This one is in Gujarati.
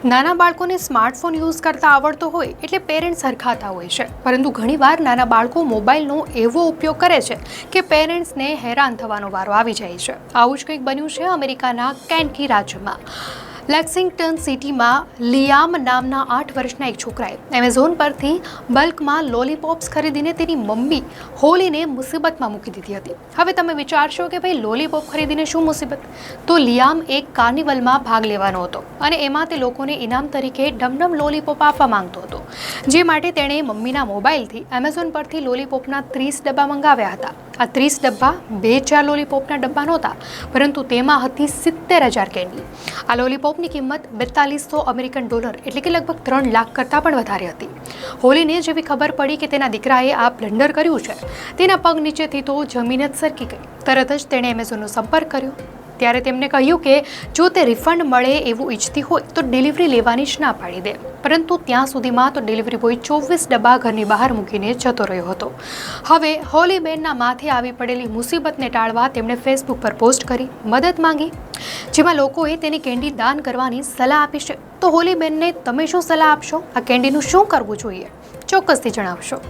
નાના બાળકોને સ્માર્ટફોન યુઝ કરતા આવડતો હોય એટલે પેરેન્ટ્સ હરખાતા હોય છે, પરંતુ ઘણીવાર નાના બાળકો મોબાઈલનો એવો ઉપયોગ કરે છે કે પેરેન્ટ્સને હેરાન થવાનો વારો આવી જાય છે. આવું જ કંઈક બન્યું છે અમેરિકાના કેન્ટકી રાજ્યમાં. લેક્સિંગ્ટન સિટીમાં લિયામ નામના 8 વર્ષના એક છોકરાએ એમેઝોન પરથી બલ્કમાં લોલીપોપ્સ ખરીદીને તેની મમ્મી હોલીને મુસીબતમાં મૂકી દીધી હતી. હવે તમે વિચારશો કે ભાઈ લોલીપોપ ખરીદીને શું મુસીબત? તો લિયામ એક કાર્નિવલમાં ભાગ લેવાનો હતો અને એમાં તે લોકોને ઇનામ તરીકે ડમડમ લોલીપોપ આપવા માંગતો હતો, જે માટે તેણે મમ્મીના મોબાઈલથી એમેઝોન પરથી લોલીપોપના 30 ડબ્બા મંગાવ્યા હતા. આ 30 ડબ્બા 2-4 લોલીપોપના ડબ્બા નહોતા, પરંતુ તેમાં હતી 70,000 કેન્ડી. આ લોલીપોપની કિંમત $4200 અમેરિકન ડોલર એટલે કે લગભગ 3 લાખ કરતાં પણ વધારે હતી. હોલીને જેવી ખબર પડી કે તેના દીકરાએ આ બ્લન્ડર કર્યું છે, તેના પગ નીચેથી તો જમીન જ સરકી ગઈ. તરત જ તેણે એમેઝોનનો સંપર્ક કર્યો. ત્યારે તેમને કહ્યું કે જો તે રિફંડ મળે એવું ઈચ્છતી હોય તો ડિલિવરી લેવાની જ ના પાડી દે. પરંતુ ત્યાં સુધીમાં તો ડિલિવરી બોય 24 ડબ્બા ઘરની બહાર મૂકીને જતો રહ્યો હતો. હવે હોલીબેનના માથે આવી પડેલી મુસીબતને ટાળવા તેમણે ફેસબુક પર પોસ્ટ કરી મદદ માંગી, જેમાં લોકોએ તેની કેન્ડી દાન કરવાની સલાહ આપી છે. તો હોલીબેનને તમે શું સલાહ આપશો? આ કેન્ડીનું શું કરવું જોઈએ? ચોક્કસથી જણાવશો.